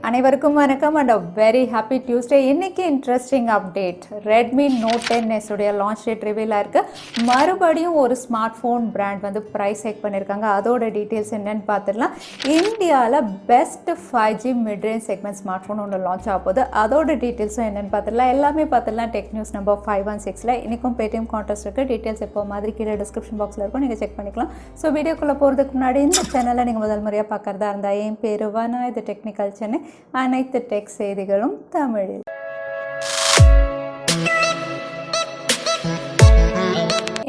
அனைவருக்கும் வணக்கம் and a very happy Tuesday. இன்னைக்கு interesting update. Redmi Note 10s உடைய லான்ச் டேட் ரிவீல் ஆயிருக்கு. மறுபடியும் ஒரு ஸ்மார்ட் ஃபோன் பிராண்ட் வந்து பிரைஸ் ஹைக் பண்ணியிருக்காங்க. அதோட டீட்டெயில்ஸ் என்னன்னு பார்த்துடலாம். இந்தியாவில் best 5G mid range segment smart phone ஒன்று லான்ச் ஆக போகுது. அதோட டீட்டெயில்ஸும் என்னென்னு பார்த்துடலாம். எல்லாமே பார்த்துடலாம் டெக் நியூஸ் நம்பர் 516. இன்றைக்கும் பேடிஎம் கான்டெஸ்ட் இருக்குது. டீட்டெயில்ஸ் எப்போ மாதிரி கீழே டிஸ்கிரிப்ஷன் பாக்ஸில் இருக்கும், நீங்கள் செக் பண்ணிக்கலாம். ஸோ வீடியோக்குள்ளே போகிறதுக்கு முன்னாடி இந்த சேனலை நீங்கள் முதல் முறையாக பார்க்குறதா இருந்தால் என் பேர் வனா, இது டெக்னிக்கல் சென்னை. அனைத்து டெக் செய்திகளும் தமிழில்.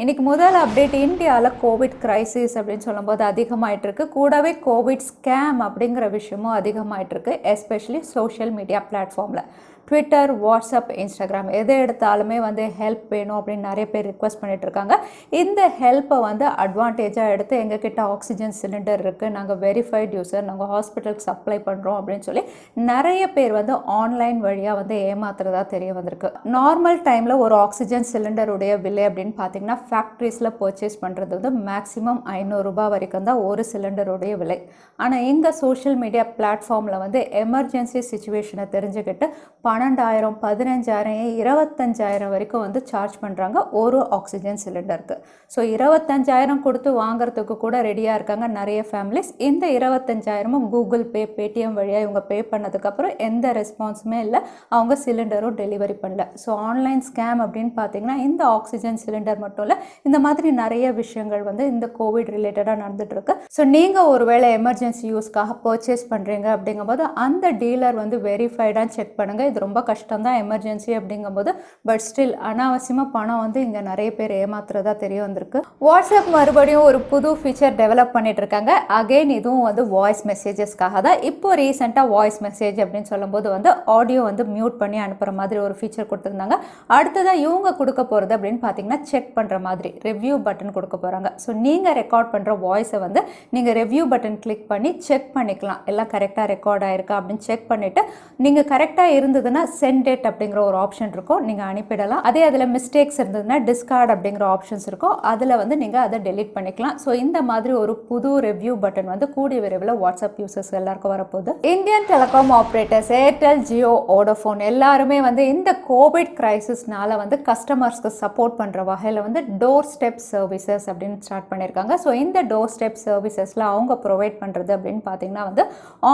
இன்னைக்கு முதல் அப்டேட், இந்தியாவில் கோவிட் கிரைசிஸ் அப்படின்னு சொல்லும்போது அதிகமாகிட்டு இருக்கு. கூடவே கோவிட் ஸ்கேம் அப்படிங்கிற விஷயமும் அதிகமாகிட்டு இருக்கு, எஸ்பெஷலி சோஷியல் மீடியா பிளாட்ஃபார்மில். ட்விட்டர், வாட்ஸ்அப், இன்ஸ்டாகிராம் எதை எடுத்தாலுமே வந்து ஹெல்ப் வேணும் அப்படின்னு நிறைய பேர் ரிக்வெஸ்ட் பண்ணிட்டு இருக்காங்க. இந்த ஹெல்ப்பை வந்து அட்வான்டேஜாக எடுத்து எங்ககிட்ட ஆக்சிஜன் சிலிண்டர் இருக்குது, நாங்கள் வெரிஃபைட் யூசர், நாங்கள் ஹாஸ்பிட்டலுக்கு சப்ளை பண்ணுறோம் அப்படின்னு சொல்லி நிறைய பேர் வந்து ஆன்லைன் வழியாக வந்து ஏமாத்துறதா தெரிய வந்திருக்கு. நார்மல் டைமில் ஒரு ஆக்சிஜன் சிலிண்டருடைய விலை அப்படின்னு பார்த்தீங்கன்னா ஃபேக்ட்ரிஸில் பர்ச்சேஸ் பண்ணுறது வந்து மேக்ஸிமம் 500 ரூபாய் வரைக்கும் தான் ஒரு சிலிண்டருடைய விலை. ஆனால் எங்கள் சோஷியல் மீடியா பிளாட்ஃபார்மில் வந்து எமர்ஜென்சி சுச்சுவேஷனை தெரிஞ்சுக்கிட்டு 12,000, 15,000, 25,000 வரைக்கும் வந்து சார்ஜ் பண்ணுறாங்க ஒரு ஆக்சிஜன் சிலிண்டருக்கு. ஸோ 25,000 கொடுத்து வாங்குறதுக்கு கூட ரெடியாக இருக்காங்க நிறைய ஃபேமிலிஸ். இந்த 25,000 கூகுள் பே, பேடிஎம் வழியாக இவங்க பே பண்ணதுக்கப்புறம் எந்த ரெஸ்பான்ஸுமே இல்லை, அவங்க சிலிண்டரும் டெலிவரி பண்ணல. ஸோ ஆன்லைன் ஸ்கேம் அப்படின்னு பார்த்தீங்கன்னா இந்த ஆக்சிஜன் சிலிண்டர் மட்டும் இல்லை, இந்த மாதிரி நிறைய விஷயங்கள் வந்து இந்த கோவிட் ரிலேட்டடாக நடந்துகிட்ருக்கு. ஸோ நீங்கள் ஒருவேளை எமர்ஜென்சி யூஸ்க்காக பர்ச்சேஸ் பண்ணுறீங்க அப்படிங்கும்போது அந்த டீலர் வந்து வெரிஃபைடாக செக் பண்ணுங்கள். இது ரொம்ப கஷ்டம் தான் எமர்ஜென்சி அப்படிங்கும்போது, பட் ஸ்டில் அனாவசியமாக பணம் வந்து இங்கே நிறைய பேர் ஏமாத்துறதா தெரிய வந்திருக்கு. வாட்ஸ்அப் மறுபடியும் ஒரு புது ஃபீச்சர் டெவலப் பண்ணிட்டு இருக்காங்க. அகெயின் இதுவும் வந்து வாய்ஸ் மெசேஜஸ்க்காக தான். இப்போ ரீசெண்டாக வாய்ஸ் மெசேஜ் அப்படின்னு சொல்லும்போது வந்து ஆடியோ வந்து மியூட் பண்ணி அனுப்புகிற மாதிரி ஒரு ஃபீச்சர் கொடுத்துருந்தாங்க. அடுத்ததாக இவங்க கொடுக்க போகிறது அப்படின்னு பார்த்தீங்கன்னா செக் பண்ணுற மாதிரி ரிவ்யூ பட்டன் கொடுக்க போகிறாங்க. ஸோ நீங்கள் ரெக்கார்ட் பண்ணுற வாய்ஸை வந்து நீங்கள் ரிவ்யூ பட்டன் கிளிக் பண்ணி செக் பண்ணிக்கலாம், எல்லாம் கரெக்டாக ரெக்கார்ட் ஆகிருக்கா அப்படின்னு செக் பண்ணிவிட்டு நீங்கள் கரெக்டாக இருந்ததுன்னா சென்ட் இட் அப்படிங்கிற ஒரு ஆப்ஷன் இருக்கும், நீங்கள் அனுப்பிடலாம். அதே அதில் மிஸ்டேக்ஸ் இருந்ததுன்னா டிஸ்கார்ட் அப்படிங்கிற ஆப்ஷன்ஸ் இருக்கும், அதில் வந்து நீங்கள் அதை டெலீட் பண்ணிக்கலாம். ஸோ இந்த மாதிரி ஒரு புது ரிவ்யூ பட்டன் வந்து கூடிய விரைவில் வாட்ஸ்அப் யூசர்ஸ் எல்லாருக்கும் வரப்போகுது. Indian telecom operators Airtel, Jio, Vodafone எல்லாருமே வந்து இந்த கோவிட் கிரைசிஸ்னால வந்து கஸ்டமர்ஸ்க்கு சப்போர்ட் பண்ணுற வகையில் வந்து டோர் ஸ்டெப் சர்வீசஸ் அப்படின்னு ஸ்டார்ட் பண்ணியிருக்காங்க. ஸோ இந்த டோர் ஸ்டெப் சர்வீசஸில் அவங்க ப்ரொவைட் பண்ணுறது அப்படின்னு பார்த்தீங்கன்னா வந்து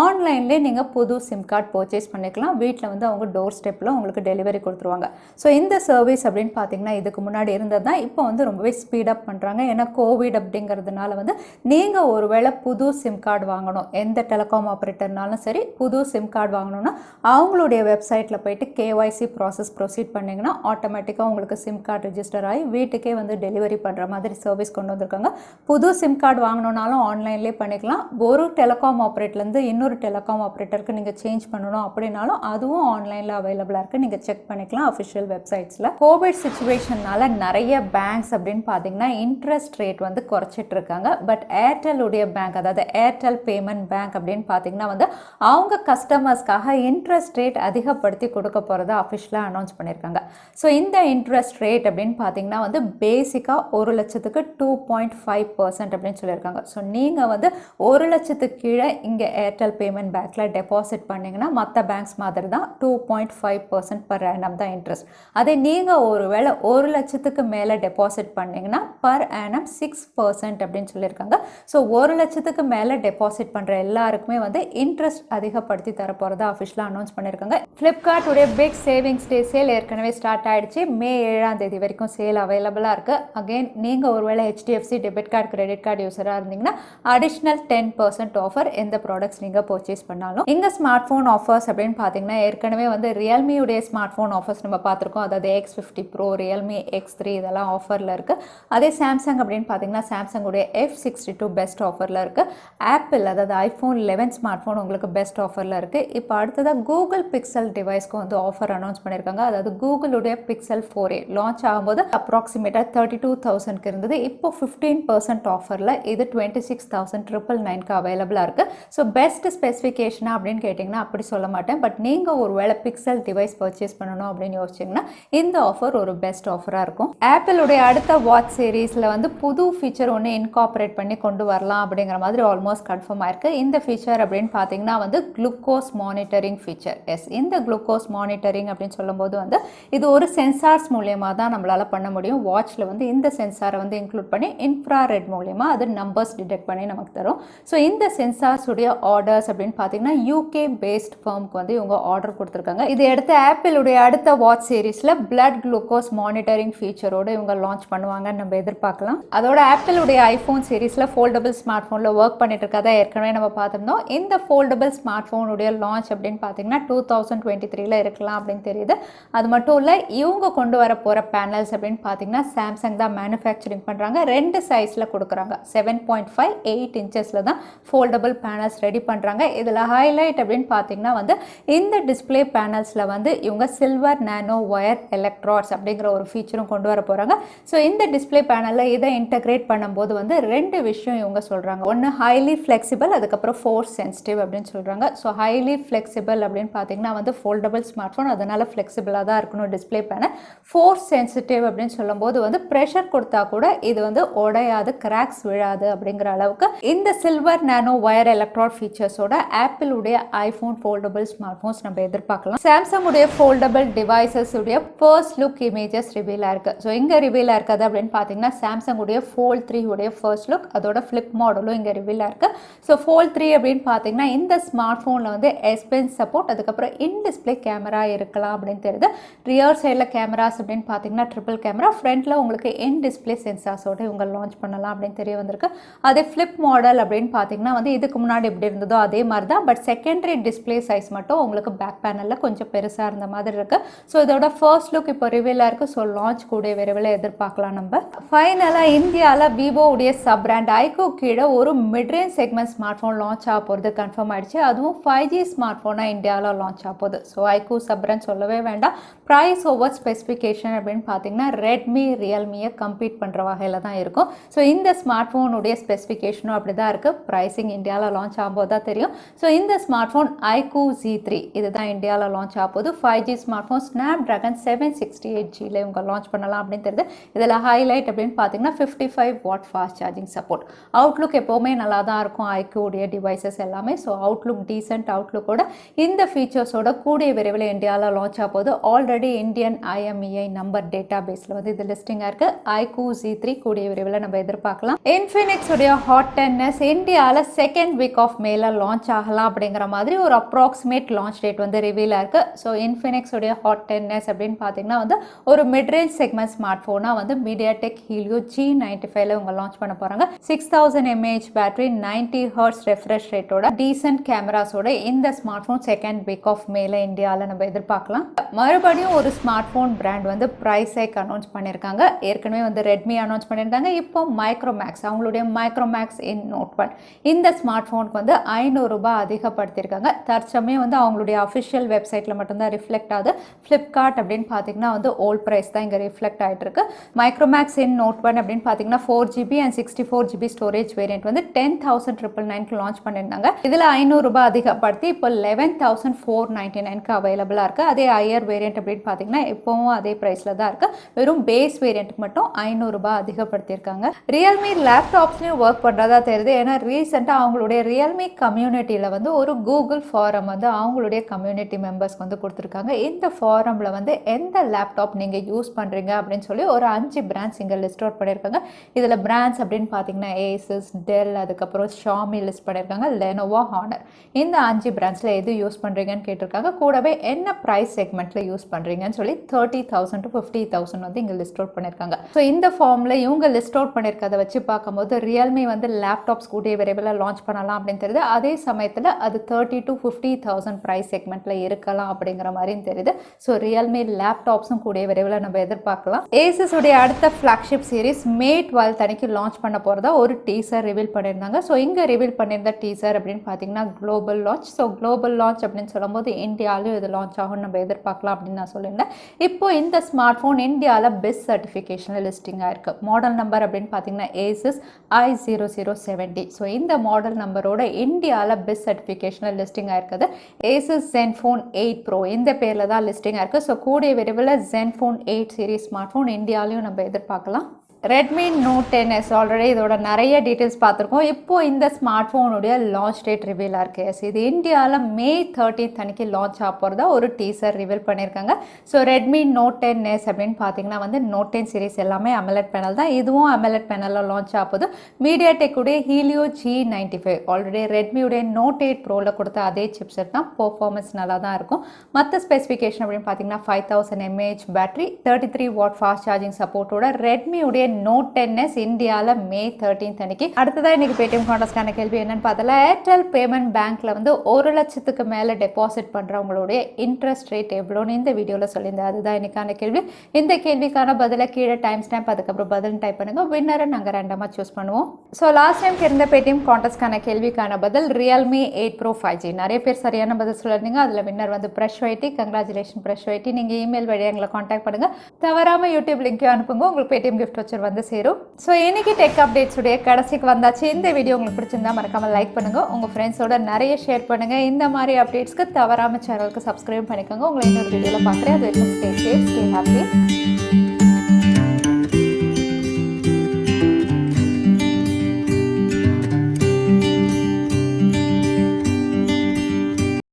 ஆன்லைன்லேயே நீங்கள் புது சிம் கார்டு பர்ச்சேஸ் பண்ணிக்கலாம். வீட்டில் வந்து அவங்க டோர் ஸ்டெப்பில் உங்களுக்கு டெலிவரி கொடுத்துருவாங்க. ஸோ இந்த சர்வீஸ் அப்படின்னு பார்த்தீங்கன்னா இதுக்கு முன்னாடி இருந்தது தான், இப்போ வந்து ரொம்பவே ஸ்பீடப் பண்ணுறாங்க. ஏன்னா கோவிட் அப்படிங்கிறதுனால வந்து நீங்கள் ஒருவேளை புது சிம் கார்டு வாங்கணும், எந்த டெலிகாம் ஆப்ரேட்டர்னாலும் சரி புது சிம் கார்டு வாங்கணும்னா அவங்களுடைய வெப்சைட்டில் போயிட்டு கேஒய்சி ப்ராசஸ் ப்ரொசீட் பண்ணிங்கன்னா ஆட்டோமேட்டிக்காக உங்களுக்கு சிம் கார்டு ரிஜிஸ்டர் ஆகி வீட்டுக்கே வந்து டெலிவரி பண்ணுற மாதிரி சர்வீஸ் கொண்டு வந்திருக்காங்க. புது சிம் கார்டு வாங்கணுன்னாலும் ஆன்லைன்லேயே பண்ணிக்கலாம். ஒரு டெலிகாம் ஆப்ரேட்டர்லேருந்து இன்னொரு டெலிகாம் ஆப்ரேட்டருக்கு நீங்கள் சேஞ்ச் பண்ணணும் அப்படின்னாலும் அதுவும் ஆன்லைனில் அவைலபிளாக இருக்குது, நீங்கள் செக் பண்ணிக்கலாம் அஃபிஷியல் வெப்சைட்ஸில். கோவிட் சிச்சுவேஷன்னால நிறைய பேங்க்ஸ் அப்படின்னு பார்த்தீங்கன்னா இன்ட்ரெஸ்ட் ரேட் வந்து குறைச்சிட்டு இருக்காங்க. பட் ஏர்டெல்லுடைய பேங்க், அதாவது ஏர்டெல் பேமெண்ட் பேங்க் அப்படின்னு பார்த்தீங்கன்னா வந்து அவங்க கஸ்டமர்ஸ்க்காக இன்ட்ரெஸ்ட் ரேட் அதிகப்படுத்தி கொடுக்க போகிறதா அஃபிஷியலாக அனௌன்ஸ் பண்ணியிருக்காங்க. ஸோ இந்த இன்ட்ரெஸ்ட் ரேட் அப்படின்னு பார்த்தீங்கன்னா வந்து பேசிக்காக 1,00,000க்கு 2.5% அப்படின்னு சொல்லியிருக்காங்க. ஸோ நீங்கள் வந்து 1,00,000க்கு கீழே இங்கே ஏர்டெல் பேமெண்ட் பேங்க்கில் டெபாசிட் பண்ணிங்கன்னா மற்ற பேங்க்ஸ் மாதிரி தான் 2.5% பர் ஆனம் தான் இன்ட்ரெஸ்ட். அதே நீங்கள் ஒருவேளை 1,00,000க்கு மேலே டெபாசிட் பண்ணிங்கன்னா பர் ஆனம் 6% அப்படின்னு சொல்லியிருக்காங்க. ஸோ 1,00,000க்கு மேலே டெபாசிட் பண்ணுற எல்லாருக்குமே வந்து இன்ட்ரெஸ்ட் அதிகப்படுத்தி தரப்போகிறதா அஃபிஷியலாக அனௌன்ஸ் பண்ணியிருக்காங்க. ஃப்ளிப்கார்ட் உடைய பிக் சேவிங்ஸ் டே சேல் ஏற்கனவே ஸ்டார்ட் ஆகிடுச்சு. மே 7ஆம் தேதி வரைக்கும் சேல் அவைலபிளாக இருக்குது. அகெயின் நீங்கள் ஒருவேளை HDFC debit card, credit card யூஸராக இருந்தீங்கன்னா அடிஷ்னல் 10% ஆஃபர் எந்த ப்ராடக்ட்ஸ் நீங்கள் பர்ச்சேஸ் பண்ணாலும். இங்கே ஸ்மார்ட் ஃபோன் ஆஃபர்ஸ் அப்படின்னு பார்த்தீங்கன்னா ஏற்கனவே வந்து ரியல்மியுடைய ஸ்மார்ட் ஃபோன் ஆஃபர்ஸ் நம்ம பார்த்துருக்கோம். அதாவது X50 Pro, ரியல்மி X3 இதெல்லாம் ஆஃபரில் இருக்குது. அதே சாம்சங் அப்படின்னு பார்த்தீங்கன்னா சாம்சங்குடைய F62 பெஸ்ட் ஆஃபரில் இருக்குது. ஆப்பிள், அதாவது iPhone 11 ஸ்மார்ட் ஃபோன் உங்களுக்கு பெஸ்ட் ஆஃபரில் இருக்குது. இப்போ அடுத்ததாக கூகுள் பிக்சல் டிவைஸ்க்கு வந்து ஆஃபர் அனௌன்ஸ் பண்ணியிருக்காங்க. அதாவது கூகுளுடைய பிக்சல் 4a லான்ச் ஆகும்போது அப்ராக்சிமேட்டாக 32,000க்கு இருந்தது. இப்போ 15% ஆஃபரில் இது 26,999க்கு அவைலபிளாக இருக்குது. ஸோ பெஸ்ட் ஸ்பெசிஃபிகேஷனா அப்படின்னு கேட்டிங்கன்னா அப்படி சொல்ல மாட்டேன். பட் நீங்கள் ஒரு வேளை பிக்சல் டிவைஸ் பர்ச்சேஸ் பண்ணணும் அப்படின்னு யோசிச்சிங்கன்னா இந்த ஆஃபர் ஒரு பெஸ்ட் ஆஃபராக இருக்கும். ஆப்பிளுடைய அடுத்த வாட்ச் சீரீஸில் வந்து புது ஃபீச்சர் ஒன்று இன்கார்பரேட் பண்ணி கொண்டு வரலாம் அப்படிங்கிற மாதிரி ஆல்மோஸ்ட் கன்ஃபார்ம் ஆயிருக்கு. இந்த ஃபீச்சர் அப்படின்னு பார்த்தீங்கன்னா வந்து குளுக்கோஸ் மானிட்டரிங் ஃபீச்சர். எஸ், இந்த குளுக்கோஸ் மானிட்டரிங் அப்படின்னு சொல்லும்போது வந்து இது ஒரு சென்சார்ஸ் மூலியமாக தான் நம்மளால் பண்ண முடியும். வாட்சில் வந்து இந்த சென்சாரை வந்து இன்க்ளூட் பண்ணி இன்ஃப்ராரெட் மூலியமா அது நம்பர்ஸ் டிடெக்ட் பண்ணி நமக்கு தரும். ஸோ இந்த சென்சார்ஸ் உடைய ஆர்டர்ஸ் அப்படின்னு பார்த்தீங்கன்னா யூகே பேஸ்ட் ஃபர்முக்கு வந்து இவங்க ஆர்டர் கொடுத்துருக்காங்க. இதை எடுத்து ஆப்பிளுடைய அடுத்த வாட்ச் சீரீஸில் பிளட் குளுக்கோஸ் மானிட்டரிங் ஃபீச்சரோடு இவங்க லான்ச் பண்ணுவாங்கன்னு நம்ம எதிர்பார்க்கலாம். அதோட ஆப்பிளுடைய ஐஃபோன் சீரீஸில் ஃபோல்டபுள் ஸ்மார்ட் ஃபோனில் ஒர்க் பண்ணிட்டு இருக்கதா ஏற்கனவே நம்ம பார்த்துருந்தோம். இந்த ஃபோல்டபுள் ஸ்மார்ட் ஃபோனுடைய லான்ச் அப்படின்னு பார்த்தீங்கன்னா 2023 இருக்கலாம் அப்படின்னு தெரியுது. அது மட்டும் இல்லை, இவங்க கொண்டு வர போகிற பேனல்ஸ் அப்படின்னு பார்த்தீங்கன்னா சாம்சங் தான் மேனுஃபேக்சரிங் பண்ணுறாங்க. 2 சைஸில் கொடுக்குறாங்க. 7.5, 8 இன்ச்சஸில் தான் ஃபோல்டபுள் பேனல்ஸ் ரெடி பண்ணுறாங்க. இதில் ஹைலைட் அப்படின்னு பார்த்தீங்கன்னா வந்து இந்த டிஸ்பிளே பேனல்ஸில் வந்து இவங்க சில்வர் நானோ ஒயர் எலக்ட்ராட்ஸ் அப்படிங்கிற ஒரு ஃபீச்சரும் கொண்டு வர போகிறாங்க. ஸோ இந்த டிஸ்பிளே பேனலில் இதை இன்டகிரேட் பண்ணும்போது வந்து 2 விஷயம் இவங்க சொல்கிறாங்க. ஒன்று ஹைலி ஃப்ளெக்சிபிள், அதுக்கப்புறம் ஃபோர்ஸ் சென்சிட்டிவ் அப்படின்னு சொல்கிறாங்க. ஸோ ஹைலி ஃப்ளெக்சிபிள் அப்படின்னு பார்த்தீங்கன்னா வந்து ஃபோல்டபுள் ஸ்மார்ட் ஃபோன், அதனால் ஃப்ளெக்சிபிளாக தான் இருக்கணும் டிஸ்பிளே பேனல். ஃபோர்ஸ் சென்சிட்டிவ் அப்படின்னு சொல்லும்போது வந்து ப்ரெஷர் கொடுத்தா கூட இது வந்து உடையாது, கிராக்ஸ் விழாது அப்படிங்கிற அளவுக்கு இந்த சில்வர் நானோ ஒயர் எலக்ட்ராட் ஃபீச்சர்ஸோட ஆப்பிளுடைய ஐஃபோன் ஃபோல்டபுள் ஸ்மார்ட் ஃபோன்ஸ் நம்ம எதிர்பார்க்கலாம். சாம்சங் உடைய ஃபோல்டபுள் டிவைசஸ் உடைய ஃபர்ஸ்ட் லுக் இமேஜஸ் ரிவீலாக இருக்குது. ஸோ இங்கே ரிவீலாக இருக்குது அப்படின்னு பார்த்தீங்கன்னா சாம்சங் உடைய ஃபோல்ட் 3 உடைய ஃபர்ஸ்ட் லுக், அதோட ஃப்ளிப் மாடலும் இங்கே ரிவீலாக இருக்குது. ஸோ ஃபோல்ட் 3 அப்படின்னு பார்த்தீங்கன்னா இந்த ஸ்மார்ட் ஃபோனில் வந்து எஸ் பென் சப்போர்ட், அதுக்கப்புறம் இன் டிஸ்பிளே கேமரா இருக்கலாம் அப்படின்னு தெரியுது. ரியர் சைடில் கேமராஸ் அப்படின்னு பார்த்தீங்கன்னா ட்ரிபிள் கேமரா, ஃப்ரண்ட்டில் உங்களுக்கு இன் டிஸ்பிளே சென்சார்ஸோட இவங்க லான்ச் பண்ணலாம் அப்படின்னு தெரிய வந்திருக்கு. அதே ஃப்ளிப் மாடல் அப்படின்னு பார்த்தீங்கன்னா வந்து இதுக்கு முன்னாடி எப்படி இருந்ததோ அதே மாதிரி தான். பட் செகண்டரி டிஸ்பிளே சைஸ் மட்டும் உங்களுக்கு பேக் பேனலில் கொஞ்சம் பெருசாக இருந்த மாதிரி இருக்குது. ஸோ இதோட ஃபர்ஸ்ட் லுக் இப்போ ரிவீலாக இருக்குது. ஸோ லான்ச் கூட விரைவில் எதிர்பார்க்கலாம் நம்ம. ஃபைனலாக இந்தியாவில் விவோ உடைய சப் பிராண்ட் ஐகோ கீழே ஒரு midrange segment smart phone launch ஆக போகிறது கன்ஃபார்ம் ஆயிடுச்சு. அதுவும் 5G ஸ்மார்ட் ஃபோனாக இந்தியாவில் லான்ச் ஆக போகுது. ஸோ ஐகோ சப் பிராண்ட் சொல்லவே வேண்டாம். ப்ரைஸ் ஓவர் ஸ்பெசிஃபிகேஷன் அப்படின்னு பார்த்தீங்கன்னா ரெட்மி ரியல்மியை கம்பீட் பண்ணுற வகையில் தான் இருக்கும். ஸோ இந்த ஸ்மார்ட் ஃபோனுடைய ஸ்பெசிஃபிகேஷனும் அப்படி தான் இருக்குது. ப்ரைஸிங் இந்தியாவில் லான்ச் ஆகும்போது தான் தெரியும். ஸோ இந்த ஸ்மார்ட் ஃபோன் Iqoo Z3 இதுதான் இந்தியாவில் லான்ச் ஆகும்போது 5G ஸ்மார்ட் ஃபோன் ஸ்னாப்டிராகன் 768Gல இவங்க லான்ச் பண்ணலாம் அப்படின்னு தெரியுது. இதில் ஹைலைட் அப்படின்னு பார்த்தீங்கன்னா 55 what fast charging support. Outlook எப்போவுமே நல்லா தான் இருக்கும் Iqoo உடைய டிவைசஸ் எல்லாமே. ஸோ அவுட்லுக் டீசென்ட் அவுட்லுக்கோட இந்த ஃபீச்சர்ஸோட கூடிய விரைவில் இந்தியாவில் லான்ச் ஆகும்போது already Indian IMEI number data பேஸில் வந்து இது லிஸ்டிங்காக இருக்குது. Iqoo Z3 கூடிய விரைவில் நம்ம எதிர்பார்க்கலாம். Infinix உடைய Hot 10s இந்தியாவில் செகண்ட் வீக் ஆஃப் மேல லான்ச் ஆகலாம் அப்படிங்கிற மாதிரி ஒரு அப்ராக்சிமேட் லான்ச் டேட் வந்து ரிவீல் ஆயிருக்கு. ஸோ Infinix உடைய Hot 10s அப்படின்னு பார்த்தீங்கன்னா வந்து ஒரு மிட்ரேஞ்ச் செக்மெண்ட் ஸ்மார்ட் ஃபோனாக வந்து MediaTek Helio G95ல இவங்க லான்ச் பண்ண போகிறாங்க. 6000 mAh பேட்டரி, 90 Hz ரெஃப்ரெஷ் ரேட்டோட டீசென்ட் கேமராஸோட இந்த smart phone second week of மேல இந்தியாவில் நம்ம எதிர்பார்க்கலாம். மறுபடியும் ஒரு ஸ்மார்ட் ஃபோன் பிராண்ட் வந்து ப்ரைஸ் ஹைக் அனௌன்ஸ் பண்ணியிருக்காங்க. ஏற்கனவே வந்து ரெட்மி அனௌன்ஸ் பண்ணியிருந்தாங்க. இப்போ மைக்ரோமேக்ஸ் அவங்களுடைய மைக்ரோமேக்ஸ் இன் நோட் 1 இந்த ஸ்மார்ட் ஃபோனுக்கு வந்து 500 ரூபாய் அதிகப்படுத்தியிருக்காங்க. தற்சமயம் வந்து அவங்களுடைய அஃபிஷியல் வெப்சைட்டில் மட்டும்தான் ரிஃப்ளெக்ட் ஆகுது. ஃப்ளிப்கார்ட் அப்படின்னு பார்த்தீங்கன்னா வந்து ஓல்ட் ப்ரைஸ் தான் இங்கே ரிஃப்ளெக்ட் ஆகிட்டு இருக்கு. மைக்ரோமேக்ஸ் இன் நோட் 1 அப்படின்னு பார்த்தீங்கன்னா 4GB and 64GB storage variant வந்து 10,999க்கு லான்ச் பண்ணியிருந்தாங்க. இதில் 500 ரூபாய் அதிகப்படுத்தி இப்போ 11,499க்கு அவைலபிளாக இருக்குது. அதே ஹையர் வேரியன்ட் அப்படின்னு பார்த்தீங்கன்னா இப்போவும் அதே ப்ரைஸில் தான் இருக்குது. வெறும் பேஸ் வேரியன்ட்டுக்கு மட்டும் 500 ரூபாய் அதிகப்படுத்தியிருக்காங்க. ரியல்மி லேப்டாப்ஸ்லையும் ஒர்க் பண்ணுறதா தெரியுது. ஏன்னா ரீசெண்டாக அவங்களுடைய ரியல்மி கம்யூனிட்டியில் வந்து ஒரு கூகுள் ஃபாரம் வந்து அவங்களுடைய கம்யூனிட்டி மெம்பர்ஸ்க்கு வந்து கொடுத்துருக்காங்க. இந்த ஃபாரமில் வந்து எந்த லேப்டாப் நீங்கள் யூஸ் பண்ணுறீங்க அப்படின்னு சொல்லி ஒரு 5 பிராண்ட்ஸ் இங்கே லிஸ்ட் அவுட் பண்ணியிருக்காங்க. இதில் பிராண்ட்ஸ் அப்படின்னு பார்த்தீங்கன்னா Asus, டெல், அதுக்கப்புறம் ஷாமி லிஸ்ட் பண்ணியிருக்காங்க, லெனோவோ, ஹானர். இந்த 5 பிராண்ட்ஸில் எது யூஸ் பண்ணுறீங்கன்னு கேட்டிருக்காங்க. கூடவே என்ன ப்ரைஸ் செக்மெண்ட்டில் யூஸ் பண்ணுறீங்கன்னு சொல்லி 30,000 to 50,000 வந்து இங்கே லிஸ்ட் அவுட் பண்ணியிருக்காங்க. ஸோ இந்த ஃபார்மில் இவங்க லிஸ்ட் அவுட் பண்ணியிருக்கதை வச்சு பார்க்கும்போது ரியல்மி வந்து லேப்டாப்ஸ் கூடிய விரைவில் லான்ச் பண்ணலாம் அப்படின்னு தெரியுது. அதே சமயத்தில் அது 30,000 to 50,000 ப்ரைஸ் செக்மெண்ட்டில் இருக்கலாம் அப்படிங்கிற மாதிரியும் தெரியுது. ஸோ ரியல்மி லேப்டாப்ஸும் கூடிய விரைவில் நம்ம எதிர்பார்க்கலாம். Asus உடைய அடுத்த ஃப்ளாக்ஷிப் சீரிஸ் May 12 அன்னைக்கு லான்ச் பண்ண போகிறதா ஒரு டீசர் ரிவீல் பண்ணியிருந்தாங்க. ஸோ இங்கே ரிவீல் பண்ணியிருந்த டீசர் அப்படின்னு பார்த்தீங்கன்னா global launch. So global launch அப்படின்னு சொல்லும்போது இந்தியாவிலும் இது லான்ச் ஆகும் நம்ம எதிர்பார்க்கலாம் அப்படின்னு நான் சொல்லியிருந்தேன். இப்போ இந்த ஸ்மார்ட் ஃபோன் இந்தியாவில் பெஸ்ட் சர்டிஃபிகேட் ஸ்பெசிஃபிகேஷனில் லிஸ்டிங் ஆயிருக்கு. மாடல் நம்பர் அப்படின்னு பார்த்தீங்கன்னா Asus i0070. ஸோ இந்த மாடல் நம்பரோட இந்தியாவில் பெஸ்ட் சர்டிஃபிகேஷனில் லிஸ்டிங் ஆயிருக்குது Asus Zenfone 8 Pro இந்த பேரில் தான் லிஸ்டிங் ஆயிருக்கு. ஸோ கூடிய விரைவில் Zenfone 8 சீரிஸ் ஸ்மார்ட் ஃபோன் இந்தியாவிலையும் நம்ம எதிர்பார்க்கலாம். Redmi Note 10s ஆல்ரெடி இதோட நிறைய டீட்டெயில்ஸ் பார்த்துருக்கோம். இப்போது இந்த ஸ்மார்ட் ஃபோனுடைய லான்ச் டேட் ரிவீலாக இருக்குது. இது இந்தியாவில் May 13th அன்றைக்கி லான்ச் ஆக போகிறதா ஒரு டீசர் ரிவீல் பண்ணியிருக்காங்க. ஸோ Redmi Note 10s அப்படின்னு பார்த்தீங்கன்னா வந்து Note 10 சீரிஸ் எல்லாமே AMOLED பேனல் தான். இதுவும் AMOLED பேனலில் லான்ச் ஆக போகுது. MediaTek உடைய Helio G95 ஆல்ரெடி ரெட்மியுடைய Note 8 Proவில் கொடுத்த அதே சிப்செட் தான். பெர்ஃபார்மன்ஸ் நல்லா தான் இருக்கும். மற்ற ஸ்பெசிஃபிகேஷன் அப்படின்னு பார்த்தீங்கன்னா 5000 mAh battery, 33 watt fast charging சப்போர்ட்டோட ரெட்மியுடைய Note 10s இந்தியாவில் May 13th அன்னைக்கு. அடுத்ததாக இன்னைக்கு பேடிஎம் கான்டெஸ்ட்கான கேள்வி என்னன்னு பார்த்தல, ஏர்டெல் பேமெண்ட் பேங்க்ல வந்து 1 லட்சத்துக்கு மேலே டெபாசிட் பண்ணுறவங்களுடைய இன்ட்ரெஸ்ட் ரேட் எவ்வளோன்னு இந்த வீடியோவில் சொல்லியிருந்தேன். அதுதான் இன்னைக்கான கேள்வி. இந்த கேள்விக்கான பதிலை கீழே டைம் ஸ்டாம்ப் அதுக்கப்புறம் பதில் டைப் பண்ணுங்க. வின்னரை நாங்கள் ரேண்டமாக சூஸ் பண்ணுவோம். ஸோ லாஸ்ட் டைம் இருந்த பேடிஎம் கான்டெஸ்ட்கான கேள்விக்கான பதில் Realme 8 Pro 5G. நிறைய பேர் சரியான பதில் சொல்லியிருந்தீங்க. அதில் வின்னர் வந்து ப்ரெஷ் வைட்டி. கங்க்ராச்சுலேஷன் ப்ரெஷ் வைட்டி. நீங்கள் இமெயில் வழியாக எங்களை காண்டாக்ட் பண்ணுங்கள். தவறாமல் யூடியூப் லிங்க்கையும் அனுப்புங்க. உங்களுக்கு பேடிஎம் கிஃப்ட் வச்சு வந்து சேரும். ஸோ இன்னைக்கு டெக் அப்டேட்ஸ் உடைய கடைசிக்கு வந்தாச்சு. இந்த வீடியோ உங்களுக்கு பிடிச்சிருந்தா மறக்காம லைக் பண்ணுங்க, உங்க ஃப்ரெண்ட்ஸோட நிறைய ஷேர் பண்ணுங்க. இந்த மாதிரி அப்டேட்ஸ்க்கு தவறாம சேனலுக்கு சப்ஸ்கிரைப் பண்ணிக்கோங்க. உங்களை இன்னொரு வீடியோல பார்க்குறேன். அது வரைக்கும் ஸ்டே சேஃப், ஸ்டே ஹாப்பி.